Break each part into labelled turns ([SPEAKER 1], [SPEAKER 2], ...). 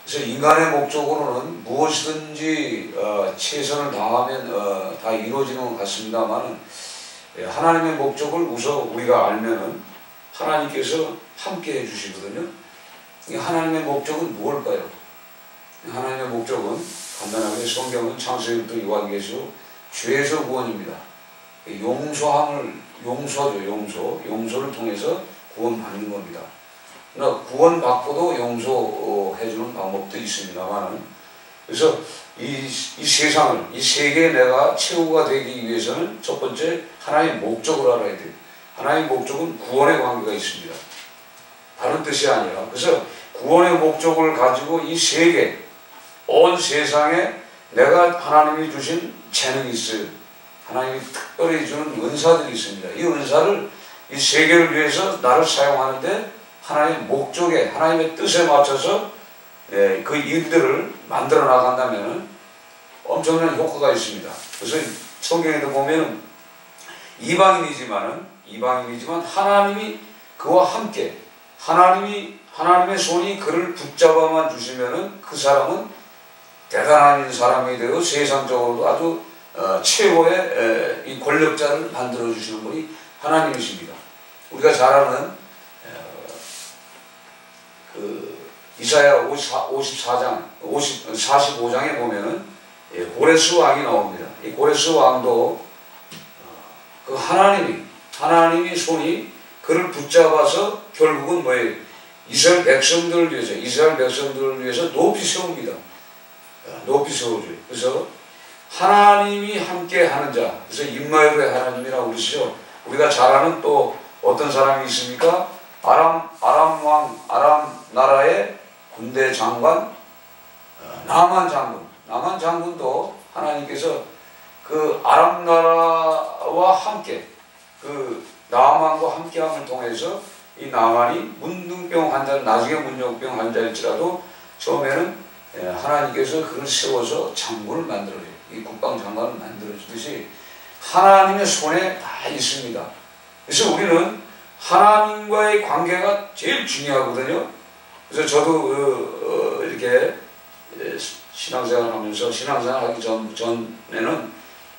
[SPEAKER 1] 그래서 인간의 목적으로는 무엇이든지 최선을 다하면 다 이루어지는 것 같습니다만, 하나님의 목적을 우선 우리가 알면은 하나님께서 함께 해주시거든요. 하나님의 목적은 무엇일까요? 하나님의 목적은 간단하게 성경은 창세기부터 요한계시록 죄에서 구원입니다. 용서를 통해서 구원받는 겁니다. 그러나 구원받고도 용서해주는 방법도 있습니다만, 그래서 이 세상을, 이 세계에 내가 최후가 되기 위해서는 첫 번째 하나님의 목적을 알아야 돼요. 하나님의 목적은 구원의 관계가 있습니다. 다른 뜻이 아니라, 그래서 구원의 목적을 가지고 이 세계, 온 세상에 내가 하나님이 주신 재능이 있어요. 하나님이 특별히 주는 은사들이 있습니다. 이 은사를 이 세계를 위해서 나를 사용하는데 하나님의 목적에, 하나님의 뜻에 맞춰서 그 일들을 만들어 나간다면 엄청난 효과가 있습니다. 그래서 성경에도 보면 이방인이지만 하나님이 그와 함께, 하나님의 손이 그를 붙잡아만 주시면은 그 사람은 대단한 사람이 되고 세상적으로도 아주 최고의 이 권력자를 만들어 주시는 분이 하나님이십니다. 우리가 잘 아는 이사야 45장에 보면은 고레스 왕이 나옵니다. 이 고레스 왕도 그 하나님이 손이 그를 붙잡아서 결국은 뭐예요? 이스라엘 백성들을 위해서 높이 세웁니다. 높이 세워줘요. 그래서 하나님이 함께 하는 자, 그래서 임마엘의 하나님이라고 그러시죠. 우리가 잘 아는 또 어떤 사람이 있습니까? 아람 나라의 군대 장관 나만 장군도 하나님께서 그 아람 나라와 함께, 그 나만과 함께함을 통해서 이 나만이 문둥병 환자, 나중에 문둥병 환자일지라도 처음에는 하나님께서 그를 세워서 장군을 만들어줘요. 이 국방장관을 만들어주듯이 하나님의 손에 다 있습니다. 그래서 우리는 하나님과의 관계가 제일 중요하거든요. 그래서 저도 이렇게 신앙생활 하면서, 신앙생활 하기 전에는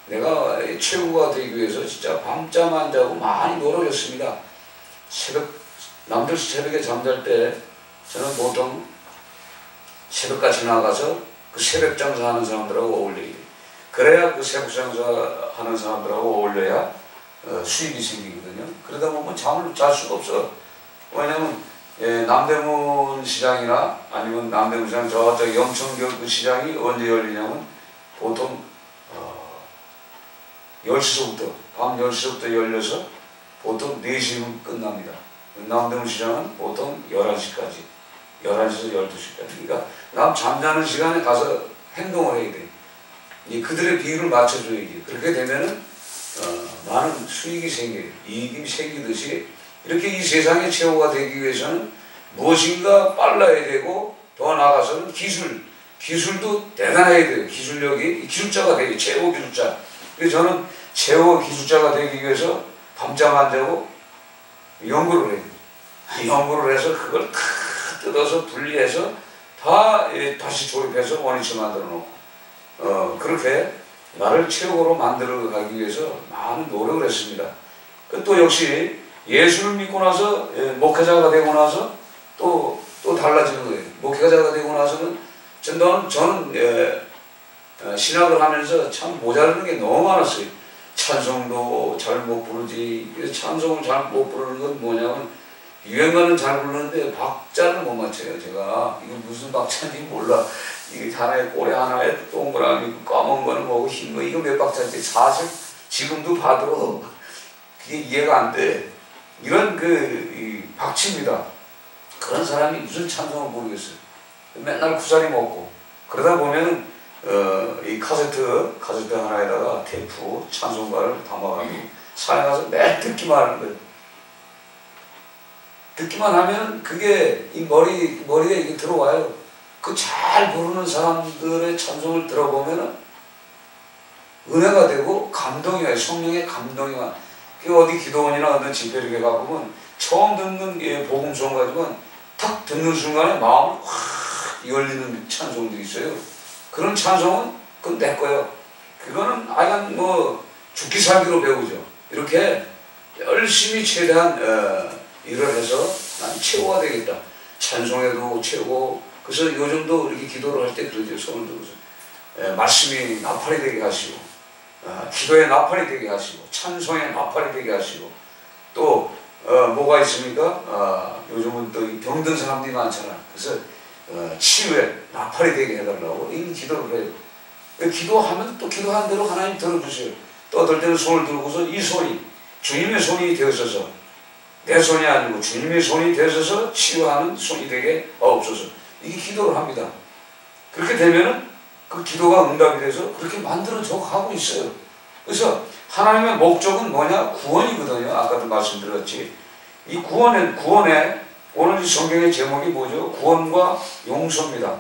[SPEAKER 1] 내가 최고가 되기 위해서 진짜 밤잠 안 자고 많이 노력했습니다. 남들 새벽에 잠잘 때 저는 보통 새벽까지 나가서 그 새벽 장사하는 사람들하고 어울려야 돼. 그래야 그 새벽 장사하는 사람들하고 어울려야 수익이 생기거든요. 그러다 보면 잠을 잘 수가 없어. 왜냐면 남대문 시장이나 아니면 남대문 시장 저쪽 영천교 그 시장이 언제 열리냐면 보통 10시부터 밤 10시부터 열려서 보통 4시면 끝납니다. 남대문 시장은 보통 11시까지, 11시에서 12시까지. 그러니까 남 잠자는 시간에 가서 행동을 해야 돼. 그들의 비율을 맞춰줘야지. 그렇게 되면은 많은 수익이 생겨요. 이익이 생기듯이 이렇게 이 세상의 최고가 되기 위해서는 무엇인가 빨라야 되고, 더 나아가서는 기술도 대단해야 돼요. 기술력이 기술자가 되기, 최고 기술자. 그래서 저는 최고 기술자가 되기 위해서 밤잠 안 자고 연구를 해요. 연구를 해서 그걸 뜯어서 분리해서 다시 조립해서 원위치 만들어 놓고 그렇게 나를 최고로 만들어 가기 위해서 많은 노력을 했습니다. 또 역시 예수를 믿고 나서 목회자가 되고 나서 또 달라지는 거예요. 목회자가 되고 나서는 저는 신학을 하면서 참 모자라는 게 너무 많았어요. 찬송도 잘 못 부르지. 찬송을 잘 못 부르는 건 뭐냐면 유행가는 잘 부르는데 박자를 못 맞춰요. 제가 이거 무슨 박자인지 몰라. 이게 하나의 꼬리 하나에 동그라미 까만 거는 뭐고 흰 거 이거 몇 박자인지 사실 지금도 봐도 그게 이해가 안 돼. 이런 박치입니다. 그런 사람이 무슨 찬송을 모르겠어요. 맨날 구사리 먹고 그러다 보면은 이 카세트 하나에다가 테이프 찬송가를 담아가지고 산에 가서 매일 듣기만 하는 거예요. 듣기만 하면 그게 이 머리에 이게 들어와요. 그 잘 부르는 사람들의 찬송을 들어보면은 은혜가 되고 감동이 와요. 성령의 감동이 와요. 어디 기도원이나 어느 집회 이렇게 가보면 처음 듣는 복음송 가지고는 탁 듣는 순간에 마음을 확 열리는 찬송들이 있어요. 그런 찬송은 그건 내 거예요. 그거는 하여간 뭐 죽기 살기로 배우죠. 이렇게 열심히 최대한 일을 해서 난 최고가 되겠다. 찬송에도 최고. 그래서 요즘도 이렇게 기도를 할 때 그러죠. 손을 들고서 말씀이 나팔이 되게 하시고, 기도의 나팔이 되게 하시고, 찬송의 나팔이 되게 하시고, 또 뭐가 있습니까? 요즘은 또 병든 사람들이 많잖아. 그래서 치유에 나팔이 되게 해달라고 이 기도를 해요. 기도하면 또 기도한 대로 하나님 들어주세요. 또 어떨 때는 손을 들고서 이 손이 주님의 손이 되어서서, 내 손이 아니고 주님의 손이 되어서서 치유하는 손이 되게 없어서, 이게 기도를 합니다. 그렇게 되면은 그 기도가 응답이 돼서 그렇게 만들어져 가고 있어요. 그래서 하나님의 목적은 뭐냐? 구원이거든요. 아까도 말씀드렸지. 이 구원에 오늘 이 성경의 제목이 뭐죠? 구원과 용서입니다.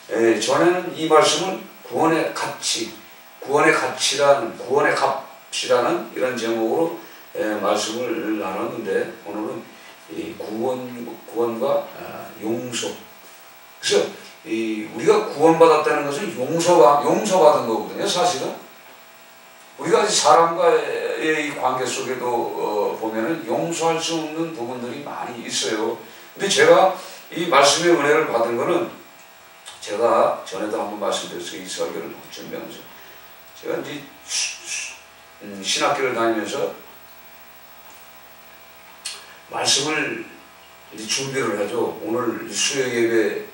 [SPEAKER 1] 전에는 이 말씀을 구원의 가치, 구원의 가치라는, 구원의 값이라는 이런 제목으로 말씀을 나눴는데, 오늘은 이 구원과 용서. 그래서 우리가 구원받았다는 것은 용서받은 거거든요, 사실은. 우리가 사람과의 이 관계 속에도 보면은 용서할 수 없는 부분들이 많이 있어요. 근데 제가 이 말씀의 은혜를 받은 거는, 제가 전에도 한번 말씀드렸어요. 이 설교를 준비하면서. 제가 이제 신학교를 다니면서 말씀을 이제 준비를 하죠. 오늘 수요일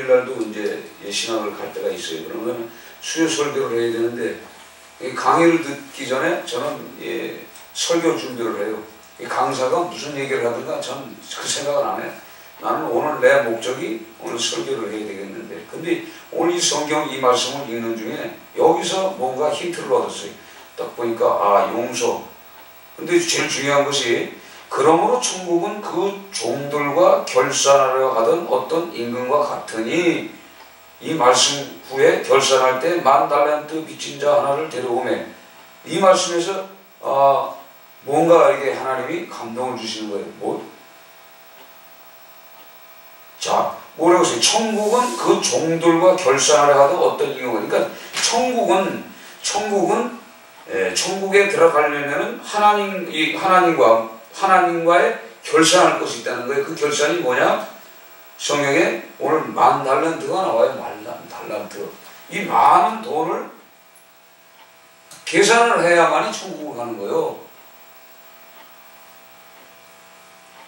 [SPEAKER 1] 날도 이제 신학을 갈 때가 있어요. 그러면 수요 설교를 해야 되는데, 강의를 듣기 전에 저는 설교 준비를 해요. 이 강사가 무슨 얘기를 하든가 저는 그 생각을 안 해요. 나는 오늘 내 목적이 오늘 설교를 해야 되겠는데, 근데 오늘 이 성경 이 말씀을 읽는 중에 여기서 뭔가 힌트를 얻었어요. 딱 보니까 용서. 근데 제일 중요한 것이, 그러므로 천국은 그 종들과 결산하려 하던 어떤 임금과 같으니, 이 말씀 후에 결산할 때 10,000달란트 빚진 자 하나를 데려오매. 이 말씀에서 뭔가 이게 하나님이 감동을 주시는 거예요. 자, 뭐라고 했어요? 천국은 그 종들과 결산하려 하던 어떤 임금. 그러니까 천국에 들어가려면은 하나님과의 결산할 것이 있다는 거예요. 그 결산이 뭐냐? 성경에 오늘 10,000달란트가 나와요. 10,000달란트. 이 많은 돈을 계산을 해야만이 천국을 가는 거예요.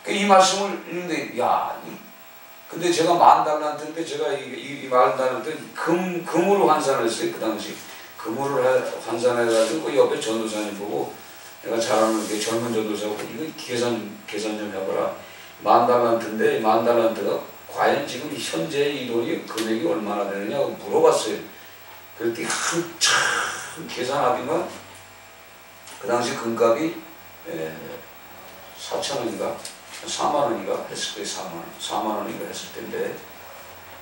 [SPEAKER 1] 이 말씀을 읽는데, 근데 제가 10,000달란트인데, 제가 이 10,000달란트 금으로 환산을 했어요. 그 당시 금으로 환산해가지고 그 옆에 전도사님 보고, 내가 잘하는 게 젊은 전도사고, 이거 계산 좀 해봐라. 10,000달란트인데 10,000달란트가 과연 지금 현재 이 돈이 금액이 얼마나 되느냐고 물어봤어요. 그랬더니 한참 계산하더니만 그 당시 금값이 4,000원인가 4만원인가 했을 거예요. 4만원인가 했을 텐데,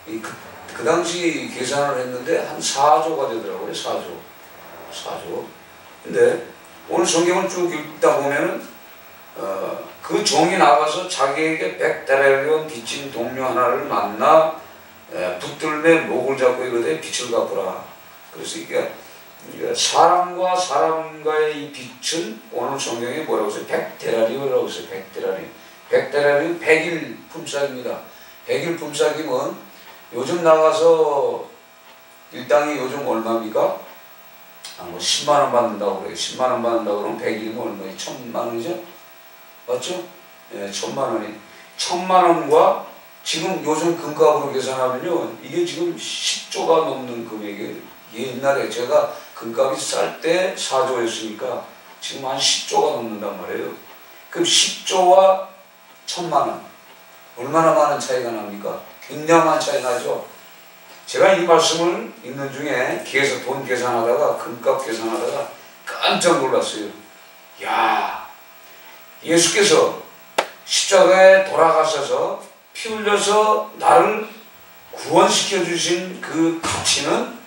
[SPEAKER 1] 그 당시 계산을 했는데 한 4조가 되더라고요. 4조. 근데 오늘 성경을 쭉 읽다 보면은 그 종이 나가서 자기에게 100데나리온 빚진 동료 하나를 만나 붙들매 목을 잡고 이르되 빚을 갚으라. 그래서 이게 사람과 사람과의 이 빚은 오늘 성경에 뭐라고 했어요? 100데나리온이라고 했어요. 100데나리온 100일 품삯입니다. 100일 품삯이면 요즘 나가서 일당이 요즘 얼마입니까? 10만원 받는다고 그래요. 10만원 받는다고 그러면 100일이면 얼마예요? 1,000만원이죠? 맞죠? 1,000만원이. 1,000만원과 지금 요즘 금값으로 계산하면요, 이게 지금 10조가 넘는 금액이에요. 옛날에 제가 금값이 쌀 때 4조였으니까 지금 한 10조가 넘는단 말이에요. 그럼 10조와 1,000만원. 얼마나 많은 차이가 납니까? 굉장한 차이 나죠? 제가 이 말씀을 읽는 중에 돈 계산하다가, 금값 계산하다가 깜짝 놀랐어요. 예수께서 십자가에 돌아가셔서 피 흘려서 나를 구원시켜 주신 그 가치는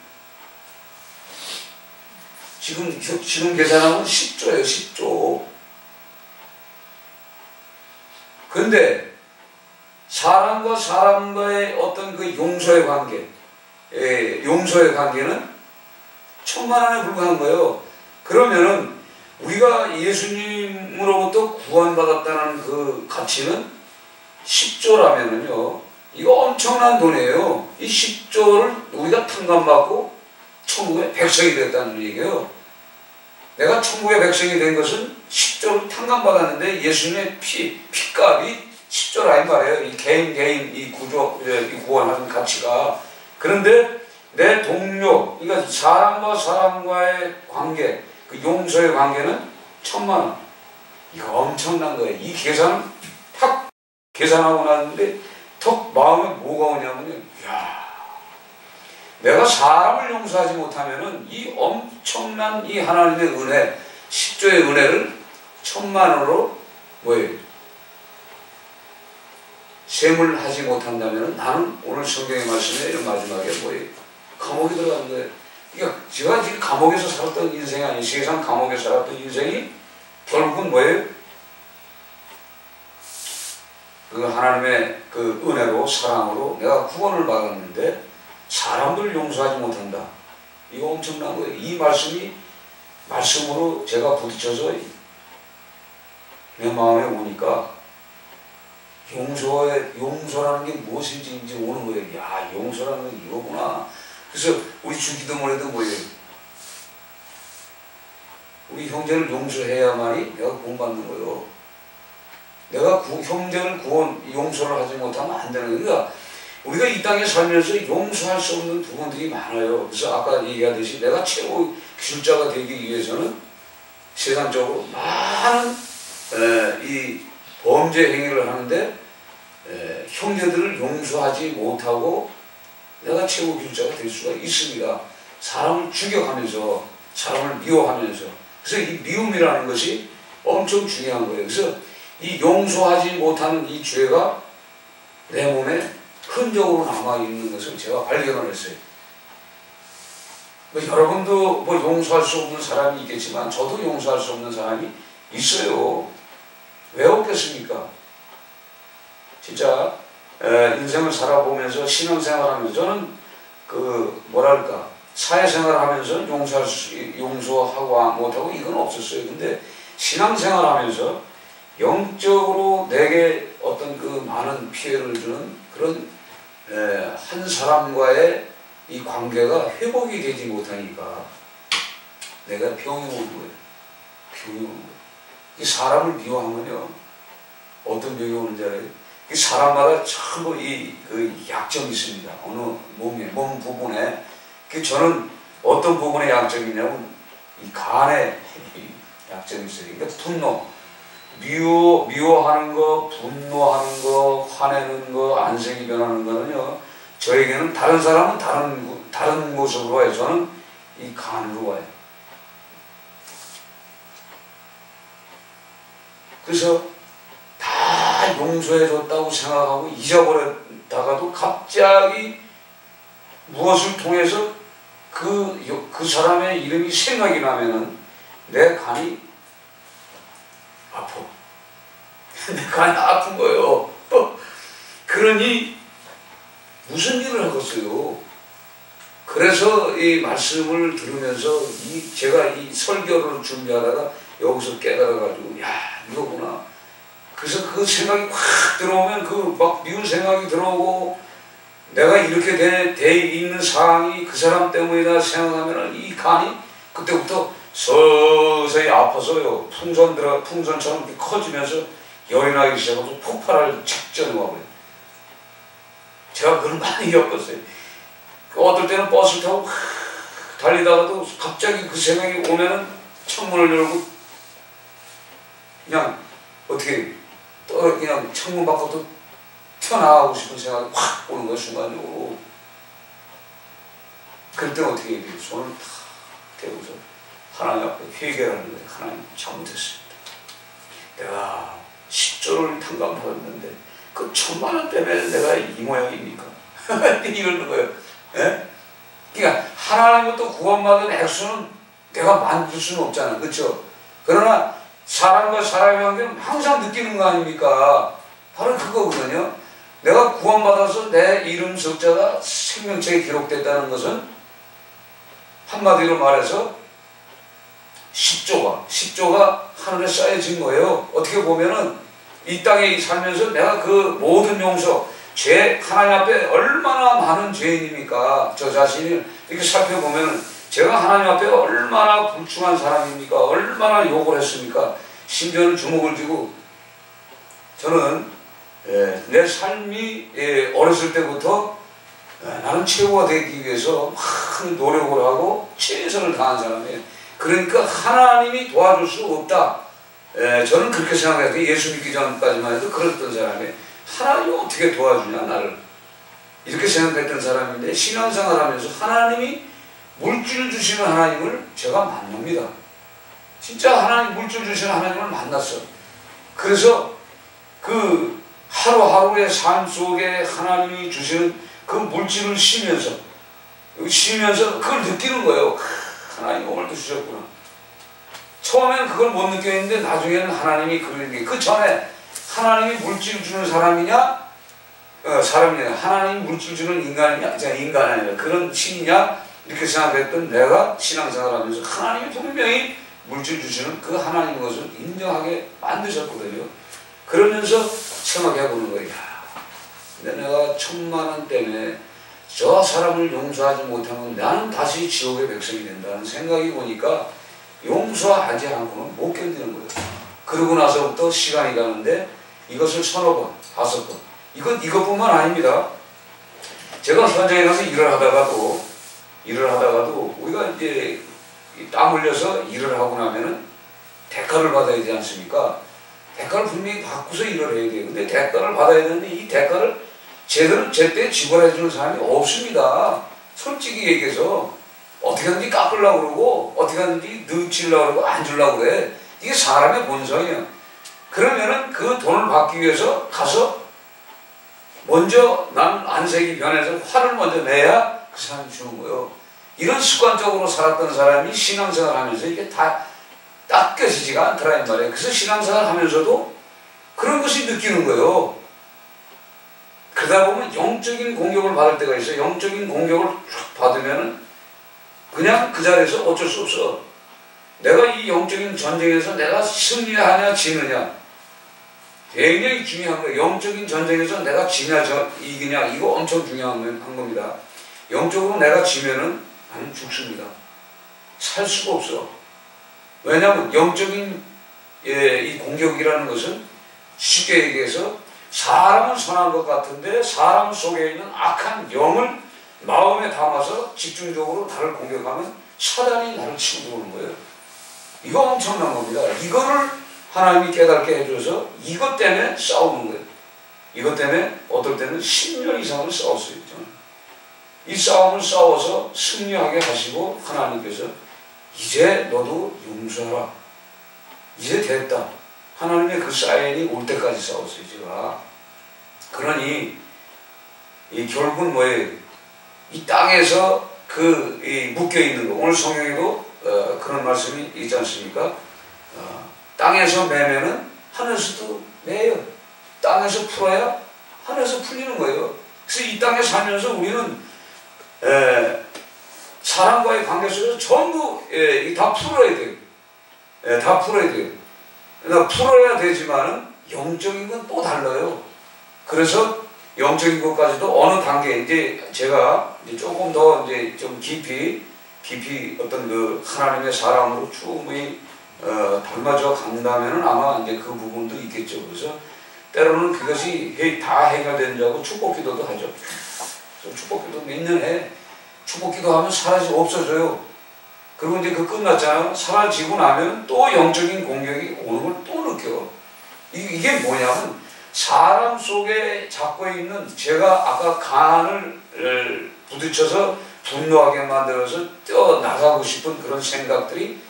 [SPEAKER 1] 지금 계산하면 10조예요. 10조. 그런데 사람과 사람과의 어떤 그 용서의 관계, 용서의 관계는 10,000,000원에 불과한 거예요. 그러면은 우리가 예수님으로부터 구원받았다는 그 가치는 10조라면은요, 이거 엄청난 돈이에요. 이 10조를 우리가 탕감받고 천국의 백성이 됐다는 얘기예요. 내가 천국의 백성이 된 것은 10조를 탕감받았는데 예수님의 피값이 10조라 이 말이에요. 이 개인 이 구조, 이 구원하는 가치가. 그런데 내 동료, 그러니까 사람과 사람과의 관계, 그 용서의 관계는 1,000,000원. 이거 엄청난 거예요. 이 계산은 탁 계산하고 났는데 턱 마음에 뭐가 오냐면요. 이야, 내가 사람을 용서하지 못하면은 이 엄청난 이 하나님의 은혜, 10조의 은혜를 1,000,000원으로 뭐예요? 셈을 하지 못한다면 나는 오늘 성경의 말씀에 이런 마지막에 뭐예요? 감옥에 들어가는 거예요. 그러니까 제가 지금 감옥에서 살았던 인생이 아니에요. 세상 감옥에 살았던 인생이 결국은 뭐예요? 그 하나님의 그 은혜로 사랑으로 내가 구원을 받았는데 사람들 용서하지 못한다. 이거 엄청난 거예요. 이 말씀으로 제가 부딪혀서 내 마음에 오니까 용서라는 게 무엇인지 이제 오는 거예요. 야, 용서라는 건 이거구나. 그래서 우리 주기도문에도 뭐예요? 우리 형제를 용서해야만이 내가 구원받는 거예요. 내가 형제를 용서를 하지 못하면 안 되는 거예요. 그러니까 우리가 이 땅에 살면서 용서할 수 없는 부분들이 많아요. 그래서 아까 얘기하듯이 내가 최고 기술자가 되기 위해서는 세상적으로 많은 이 범죄 행위를 하는데 형제들을 용서하지 못하고 내가 최고 기술자가 될 수가 있습니다. 사람을 죽여가면서, 사람을 미워하면서. 그래서 이 미움이라는 것이 엄청 중요한 거예요. 그래서 이 용서하지 못하는 이 죄가 내 몸에 흔적으로 남아있는 것을 제가 발견을 했어요. 여러분도 뭐 용서할 수 없는 사람이 있겠지만 저도 용서할 수 없는 사람이 있어요. 왜 없겠습니까? 진짜 인생을 살아보면서 신앙생활하면서 저는 그 뭐랄까 사회생활하면서 용서하고 못하고 이건 없었어요. 근데 신앙생활하면서 영적으로 내게 어떤 그 많은 피해를 주는 그런 한 사람과의 이 관계가 회복이 되지 못하니까 내가 병이 오는 거예요. 병이 오는 거예요. 이 사람을 미워하면요, 어떤 병이 오는지 알아요? 이 사람마다 전부 그 약점이 있습니다. 어느 몸 부분에. 저는 어떤 부분에 약점이 있냐면 이 간에 약점이 있어요. 그러니까 분노, 미워하는 거, 분노하는 거, 화내는 거, 안색이 변하는 거는요, 저에게는 다른 사람은 다른 모습으로 와요. 저는 이 간으로 와요. 그래서 다 용서해줬다고 생각하고 잊어버렸다가도 갑자기 무엇을 통해서 그 사람의 이름이 생각이 나면은 내 간이 아파. 내 간이 아픈 거예요. 그러니 무슨 일을 하겠어요. 그래서 이 말씀을 들으면서 제가 이 설교를 준비하다가 여기서 깨달아가지고, 야, 이거구나. 그래서 그 생각이 확 들어오면 그 막 미운 생각이 들어오고 내가 이렇게 돼 있는 상황이 그 사람 때문이다 생각하면 이 간이 그때부터 서서히 아파서요. 풍선처럼 이렇게 커지면서 열이 나기 시작하면서 폭발할 직전에 와버려요. 제가 그걸 많이 겪었어요. 어떨 때는 버스를 타고 달리다가도 갑자기 그 생각이 오면은 창문을 열고 그냥 어떻게 또 그냥 창문 밖으로 튀어나가고 싶은 생각이 확 오는 거예요. 순간적으로. 그때 어떻게 해야 돼요? 손을 탁 대고서 하나님 앞에 회개를 하는 거예요. 하나님 잘못했습니다. 내가 10조를 탕감받았는데 그 1,000,000원 때문에 내가 이 모양입니까? 이러는 거예요. 예? 그러니까 하나님부터 구원받은 액수는 내가 만들 수는 없잖아. 그렇죠? 그러나 사람과 사람의 관계는 항상 느끼는 거 아닙니까? 바로 그거거든요. 내가 구원받아서 내 이름 석자가 생명책에 기록됐다는 것은 한마디로 말해서 십조가 하늘에 쌓여진 거예요. 어떻게 보면은 이 땅에 살면서 내가 그 모든 용서, 죄, 하나님 앞에 얼마나 많은 죄인입니까? 저 자신을 이렇게 살펴보면 제가 하나님 앞에 얼마나 불충한 사람입니까? 얼마나 욕을 했습니까? 심지어는 주먹을 쥐고 저는 내 삶이 어렸을 때부터 나는 최고가 되기 위해서 많은 노력을 하고 최선을 다한 사람이에요. 그러니까 하나님이 도와줄 수 없다. 저는 그렇게 생각해요. 예수 믿기 전까지만 해도 그랬던 사람이에요. 하나님이 어떻게 도와주냐 나를, 이렇게 생각했던 사람인데 신앙생활 하면서 하나님이 물질 주시는 하나님을 제가 만납니다. 진짜 하나님 물질 주시는 하나님을 만났어요. 그래서 그 하루하루의 삶 속에 하나님이 주시는 그 물질을 쉬면서 그걸 느끼는 거예요. 하나님 오늘도 주셨구나. 처음엔 그걸 못 느꼈는데 나중에는 하나님이 그러는 게, 그 전에 하나님이 물질 주는 사람이냐 사람이냐, 하나님이 물질 주는 인간이냐, 인간 아니라 그런 신이냐 이렇게 생각했던 내가 신앙생활하면서 하나님이 분명히 물질 주시는 그 하나님의 것을 인정하게 만드셨거든요. 그러면서 생각해보는 거야. 근데 내가 1000만원 때문에 저 사람을 용서하지 못하면 나는 다시 지옥의 백성이 된다는 생각이 오니까 용서하지 않고는 못 견디는 거예요. 그러고 나서부터 시간이 가는데 이것을 1000번, 5번, 이것뿐만 아닙니다. 제가 현장에 가서 일을 하다가도 우리가 이제 땀 흘려서 일을 하고 나면은 대가를 받아야 되지 않습니까? 대가를 분명히 받고서 일을 해야 돼요. 근데 대가를 받아야 되는데 이 대가를 제때 지불해 주는 사람이 없습니다. 솔직히 얘기해서 어떻게 하든지 깎으려고 그러고 어떻게 하든지 늦추려고 그러고 안 주려고 그래. 이게 사람의 본성이에요. 그러면은 그 돈을 받기 위해서 가서 먼저 난 안색이 변해서 화를 먼저 내야 그 사람이 주는 거예요. 이런 습관적으로 살았던 사람이 신앙생활 하면서 이게 다 닦여지지가 않더라 이 말이에요. 그래서 신앙생활 하면서도 그런 것이 느끼는 거예요. 그러다 보면 영적인 공격을 받을 때가 있어요. 영적인 공격을 받으면은 그냥 그 자리에서 어쩔 수 없어. 내가 이 영적인 전쟁에서 내가 승리하냐 지느냐 굉장히 중요한 거예요. 영적인 전쟁에서 내가 지냐 이기냐 이거 엄청 중요한 겁니다. 영적으로 내가 지면은 나는 죽습니다. 살 수가 없어. 왜냐하면 영적인 이 공격이라는 것은 쉽게 얘기해서 사람은 선한 것 같은데 사람 속에 있는 악한 영을 마음에 담아서 집중적으로 나를 공격하면 사단이 나를 치고 들어오는 거예요. 이거 엄청난 겁니다. 이거를 하나님이 깨닫게 해줘서 이것 때문에 싸우는 거예요. 이것 때문에 어떨 때는 10년 이상을 싸웠어요. 저는. 이 싸움을 싸워서 승리하게 하시고 하나님께서 이제 너도 용서하라. 이제 됐다. 하나님의 그 사인이 올 때까지 싸웠어요. 제가. 그러니 결국은 뭐예요? 이 땅에서 묶여있는 거. 오늘 성경에도 그런 말씀이 있지 않습니까? 땅에서 매면은 하늘에서도 매요. 땅에서 풀어야 하늘에서 풀리는 거예요. 그래서 이 땅에 살면서 우리는 사람과의 관계 속에서 전부 다 풀어야 돼요. 다 풀어야 돼요. 그러니까 풀어야 되지만은 영적인 건 또 달라요. 그래서 영적인 것까지도 어느 단계 이제 제가 이제 조금 더 이제 좀 깊이 어떤 그 하나님의 사람으로 충분히 닮아져 간다면은 아마 이제 그 부분도 있겠죠. 그래서 때로는 그것이 다 해결되는 줄 알고 축복기도도 하죠. 축복기도 몇 년 해. 축복기도 하면 없어져요. 그리고 이제 그 끝났잖아요. 사라지고 나면 또 영적인 공격이 오는 걸 또 느껴. 이게 뭐냐면 사람 속에 잡고 있는 제가 아까 간을 부딪혀서 분노하게 만들어서 뛰어나가고 싶은 그런 생각들이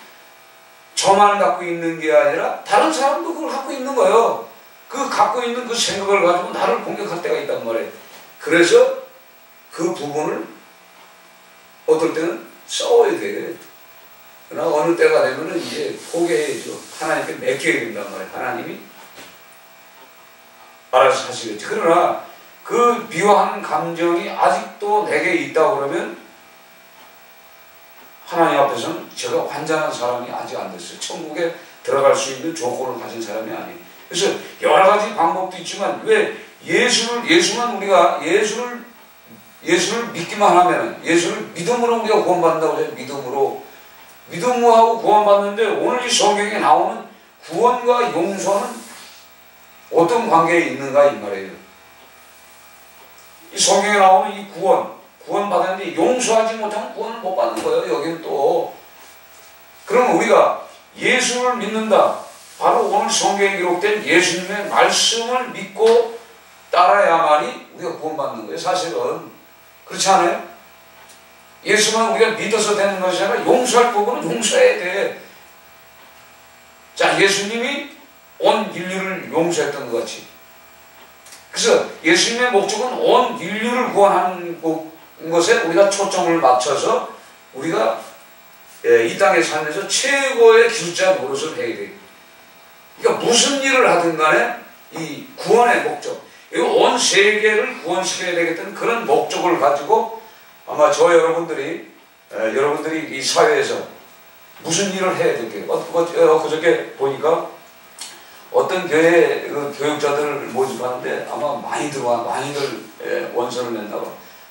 [SPEAKER 1] 저만 갖고 있는 게 아니라 다른 사람도 그걸 갖고 있는 거예요. 그 갖고 있는 그 생각을 가지고 나를 공격할 때가 있단 말이에요. 그래서 그 부분을 어떨 때는 싸워야 돼. 그러나 어느 때가 되면은 이제 포기해야죠. 하나님께 맡겨야 된단 말이에요. 하나님이 알아서 하시겠지. 그러나 그 미워하는 감정이 아직도 내게 있다 그러면 하나님 앞에서는 제가 완전한 사람이 아직 안 됐어요. 천국에 들어갈 수 있는 조건을 가진 사람이 아니에요. 그래서 여러 가지 방법도 있지만 왜 예수만 우리가 예수를 믿기만 하면 예수를 믿음으로 우리가 구원받는다고 해요. 믿음으로 하고 구원받는데 오늘 이 성경에 나오는 구원과 용서는 어떤 관계에 있는가 이 말이에요. 이 성경에 나오는 이 구원받았는데 용서하지 못하면 구원을 못 받는 거예요. 여기는 또 그럼 우리가 예수를 믿는다. 바로 오늘 성경에 기록된 예수님의 말씀을 믿고 따라야만이 우리가 구원받는 거예요. 사실은 그렇지 않아요? 예수만 우리가 믿어서 되는 것이 아니라 용서할 부분은 용서해야 돼. 자, 예수님이 온 인류를 용서했던 것 같이. 그래서 예수님의 목적은 온 인류를 구원하는 것에 우리가 초점을 맞춰서 우리가 이 땅에 살면서 최고의 기술자 노릇을 해야 돼요. 그러니까 무슨 일을 하든 간에 이 구원의 목적, 온 세계를 구원시켜야 되겠다는 그런 목적을 가지고 아마 여러분들이 이 사회에서 무슨 일을 해야 될게요. 그저께 보니까 어떤 교회 교육자들을 모집하는데 아마 많이들 원서를 냈나 봐.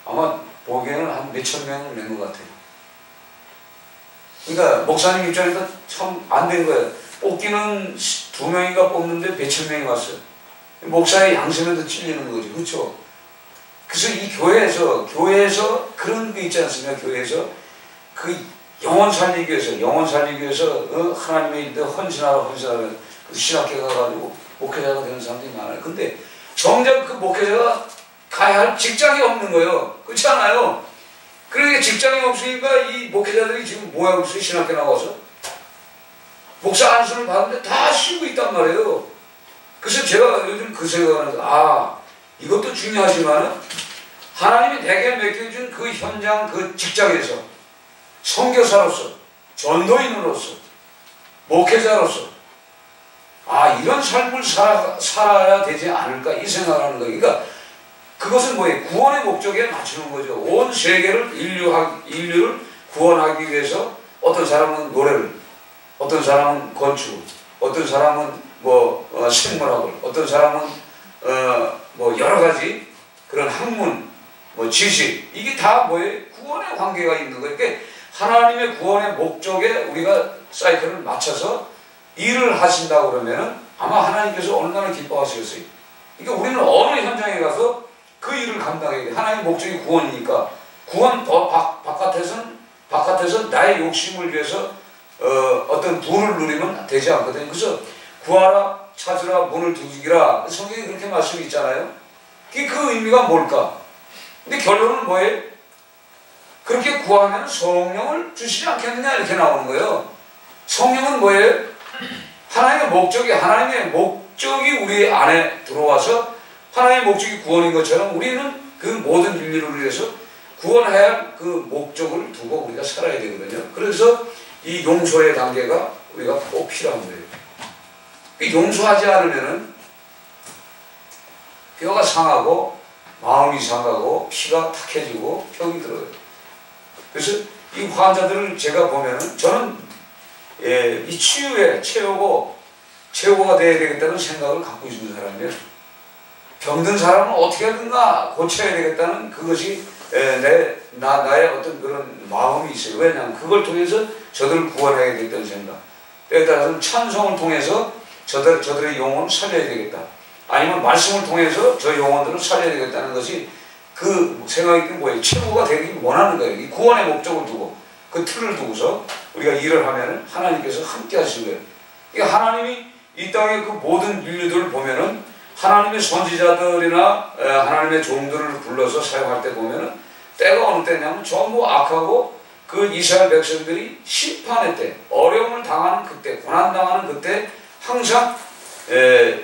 [SPEAKER 1] 아마 보기에는 한 몇천 명을 낸 것 같아요. 그러니까 목사님 입장에서 참 안 된 거예요. 뽑기는 2명인가 뽑는데 몇천 명이 왔어요. 목사의 양심에도 찔리는 거지. 그렇죠? 그래서 이 교회에서 그런 게 있지 않습니까? 교회에서 그 영혼 살리기 위해서 하나님의 일에 헌신하라 신학교 가가지고 목회자가 되는 사람들이 많아요. 근데 정작 그 목회자가 가야 할 직장이 없는 거예요. 그렇지 않아요? 그러니까 직장이 없으니까 이 목회자들이 지금 뭐 하고 있어요? 신학교 나와서 목사 안수를 받는데 다 쉬고 있단 말이에요. 그래서 제가 요즘 그 생각을 하면서 이것도 중요하지만 하나님이 내게 맡겨준 그 현장 그 직장에서 선교사로서 전도인으로서 목회자로서 이런 삶을 살아야 되지 않을까 이 생각을 하는 거예요. 그러니까 그것은 뭐예요? 구원의 목적에 맞추는 거죠. 온 세계를 인류를 구원하기 위해서 어떤 사람은 노래를, 어떤 사람은 건축, 어떤 사람은 생물학을, 어떤 사람은 여러 가지 그런 학문, 지식, 이게 다 뭐예요? 구원의 관계가 있는 거예요. 그러니까 하나님의 구원의 목적에 우리가 사이클을 맞춰서 일을 하신다고 그러면은 아마 하나님께서 얼마나 기뻐하시겠어요. 그러니까 우리는 어느 현장에 가서 그 일을 감당해야 돼. 하나님의 목적이 구원이니까 구원 바깥에서 나의 욕심을 위해서 어떤 부를 누리면 되지 않거든요. 그래서 구하라, 찾으라, 문을 두드리라. 성경에 그렇게 말씀이 있잖아요. 그 의미가 뭘까? 근데 결론은 뭐예요? 그렇게 구하면 성령을 주시지 않겠느냐 이렇게 나오는 거예요. 성령은 뭐예요? 하나님의 목적이 우리 안에 들어와서 하나님의 목적이 구원인 것처럼 우리는 그 모든 인류를 위해서 구원해야 할 그 목적을 두고 우리가 살아야 되거든요. 그래서 이 용서의 단계가 우리가 꼭 필요한 거예요. 용서하지 않으면은 뼈가 상하고 마음이 상하고 피가 탁해지고 병이 들어요. 그래서 이 환자들을 제가 보면은 저는 이 치유에 최고가 되어야 되겠다는 생각을 갖고 있는 사람이에요. 병든 사람은 어떻게 하든가 고쳐야 되겠다는 그것이 나의 어떤 그런 마음이 있어요. 왜냐하면 그걸 통해서 저들을 구원해야 되겠다는 생각. 때에 따라서는 찬송을 통해서 저들의 영혼을 살려야 되겠다. 아니면 말씀을 통해서 저 영혼들을 살려야 되겠다는 것이 그 생각이 뭐예요? 최고가 되기 원하는 거예요. 이 구원의 목적을 두고 그 틀을 두고서 우리가 일을 하면 하나님께서 함께 하시는 거예요. 그러니까 하나님이 이 땅의 그 모든 인류들을 보면은 하나님의 선지자들이나 하나님의 종들을 불러서 사용할 때 보면은 때가 어느 때냐면 전부 악하고 그 이스라엘 백성들이 심판의 때, 어려움을 당하는 그때, 고난당하는 그때 항상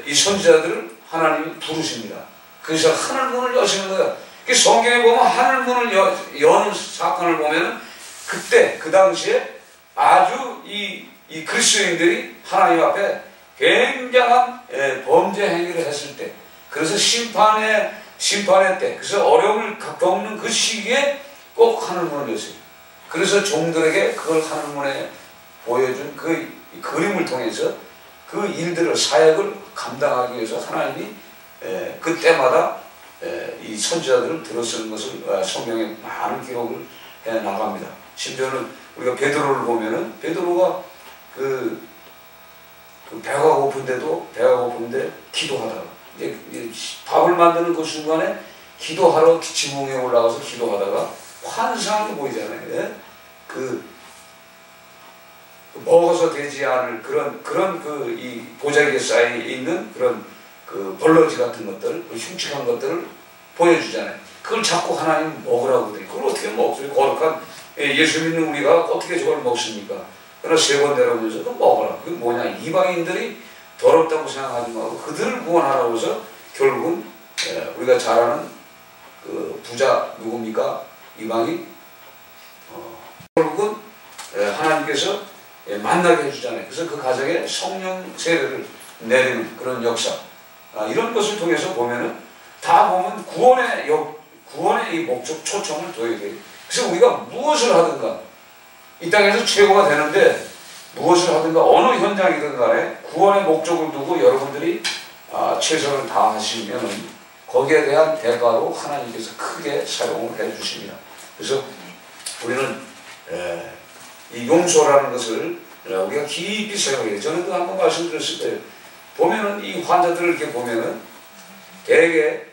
[SPEAKER 1] 이 선지자들을 하나님이 부르십니다. 그래서 하늘문을 여시는 거예요. 성경에 보면 하늘문을 여는 사건을 보면은 그때 그 당시에 아주 이 그리스도인들이 하나님 앞에 굉장한 범죄 행위를 했을 때, 그래서 심판의 심판의 때, 그래서 어려움을 겪는 그 시기에 꼭 하늘문을 여세요. 그래서 종들에게 그걸 하늘문에 보여준 그 그림을 통해서 그 일들을, 사역을 감당하기 위해서 하나님이 그때마다 이 선지자들을 들어쓰는 것을 성경에 많은 기록을 해 나갑니다. 심지어는 우리가 베드로를 보면은 베드로가 그 배가 고픈데 기도하다가 이제 밥을 만드는 그 순간에 기도하러 지붕에 올라가서 기도하다가 환상이 보이잖아요. 그 먹어서 되지 않을 그런 이 보자기에 쌓여 있는 그런 그 벌러지 같은 것들, 그 흉측한 것들을 보여주잖아요. 그걸 자꾸 하나님 먹으라고 돼. 그걸 어떻게 먹어요? 거룩한 예수 믿는 우리가 어떻게 저걸 먹습니까? 그러나 세 번 내려오면서 그거 먹어라. 그게 뭐냐? 이방인들이 더럽다고 생각하지 말고 그들을 구원하라고 해서 결국은 우리가 잘 아는 그 부자 누굽니까? 이방인? 결국은 하나님께서 만나게 해주잖아요. 그래서 그 가정에 성령 세례를 내리는 그런 역사, 이런 것을 통해서 보면은 다 보면 구원의 이 목적 초점을 둬야 돼요. 그래서 우리가 무엇을 하든가 이 땅에서 최고가 되는데 무엇을 하든가 어느 현장이든 간에 구원의 목적을 두고 여러분들이 최선을 다하시면 거기에 대한 대가로 하나님께서 크게 사용을 해 주십니다. 그래서 우리는 이 용서라는 것을 우리가 깊이 생각해요. 저는 또 한번 말씀드렸을 거예요. 보면은 이 환자들을 이렇게 보면은 대개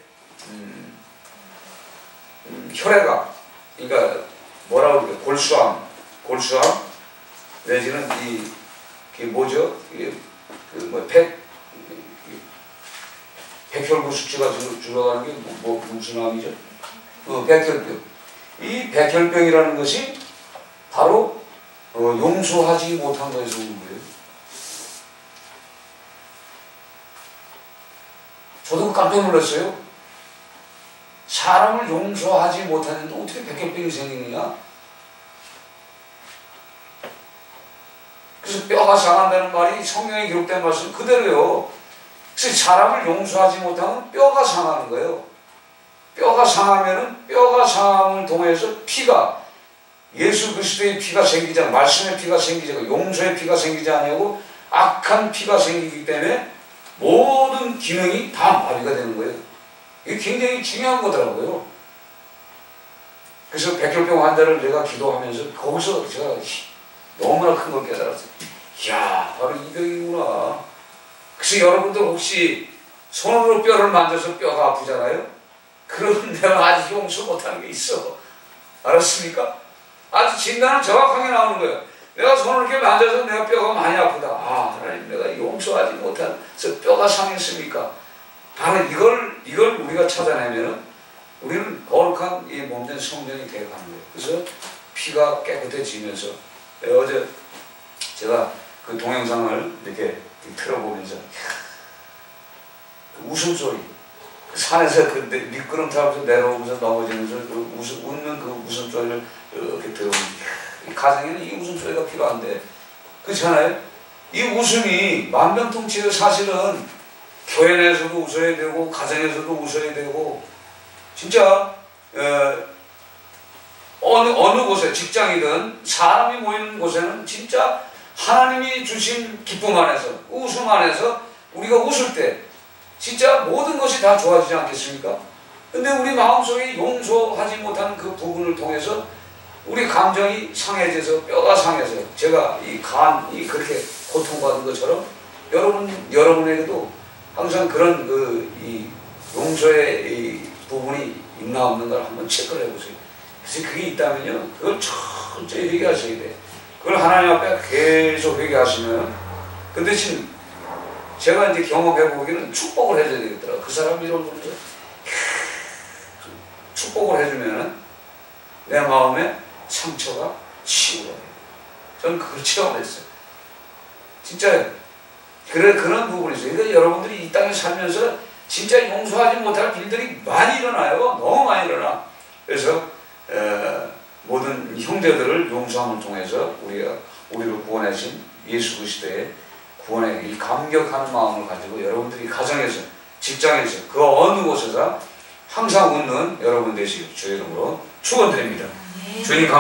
[SPEAKER 1] 혈액암, 그러니까 뭐라고 그래요? 골수암 내지는 이게 뭐죠? 백혈구 수치가 줄어가는 게 무슨 암이죠? 백혈병. 이 백혈병이라는 것이 바로 용서하지 못한 거에서 오는 거예요. 저도 깜짝 놀랐어요. 사람을 용서하지 못하는데 어떻게 백혈병이 생기느냐? 그래서 뼈가 상한다는 말이 성경에 기록된 말씀 그대로요. 그래서 사람을 용서하지 못하면 뼈가 상하는 거예요. 뼈가 상하면은 뼈가 상함을 통해서 피가 예수 그리스도의 피가 생기지 않고 말씀의 피가 생기지 않고 용서의 피가 생기지 않고 악한 피가 생기기 때문에 모든 기능이 다 마비가 되는 거예요. 이게 굉장히 중요한 거더라고요. 그래서 백혈병 환자를 내가 기도하면서 거기서 제가 너무나 큰 걸 깨달았어요. 이야, 바로 이 병이구나. 그래서 여러분들 혹시 손으로 뼈를 만져서 뼈가 아프잖아요? 그럼 내가 아직 용서 못하는 게 있어. 알았습니까? 아주 진단은 정확하게 나오는 거예요. 내가 손을 이렇게 만져서 내가 뼈가 많이 아프다. 하나님 내가 용서하지 못해서 뼈가 상했습니까? 바로 이걸 우리가 찾아내면은 우리는 거룩한 이 몸된 성전이 되어가는 거예요. 그래서 피가 깨끗해지면서 어제 제가 그 동영상을 이렇게 틀어보면서 그 웃음소리, 그 산에서 그 미끄럼 타면서 내려오면서 넘어지면서 그 웃는 그 웃음소리를 이렇게 들어보면 이 가정에는 이 웃음소리가 필요한데 그렇잖아요? 이 웃음이 만병통치예요. 사실은 교회 내에서도 웃어야 되고 가정에서도 웃어야 되고 진짜 어느 곳에 직장이든 사람이 모이는 곳에는 진짜 하나님이 주신 기쁨 안에서 웃음 안에서 우리가 웃을 때 진짜 모든 것이 다 좋아지지 않겠습니까? 근데 우리 마음속에 용서하지 못하는 그 부분을 통해서 우리 감정이 상해져서 뼈가 상해서 제가 이 간이 그렇게 고통받은 것처럼 여러분에게도 항상 그런 이 용서의 이 부분이 있나 없는 걸 한번 체크를 해보세요. 그래서 그게 있다면요, 그걸 철저히 회개하셔야 돼. 그걸 하나님 앞에 계속 회개하시면, 그 대신 제가 이제 경험해보기는 축복을 해줘야 되겠더라고요. 그 사람이 이런 분들 축복을 해주면은 내 마음에 상처가 치유가 돼요. 저는 그걸 체험했어요. 진짜 그런 부분이 있어요. 그러니까 여러분들이 이 땅에 살면서 진짜 용서하지 못할 일들이 많이 일어나요. 너무 많이 일어나. 그래서 모든 형제들을 용서함을 통해서 우리를 구원하신 예수 그리스도의 구원에 이 감격하는 마음을 가지고 여러분들이 가정에서, 직장에서, 그 어느 곳에서 항상 웃는 여러분 되시길 주의 이름으로 축원드립니다.
[SPEAKER 2] 네.
[SPEAKER 1] 주님 감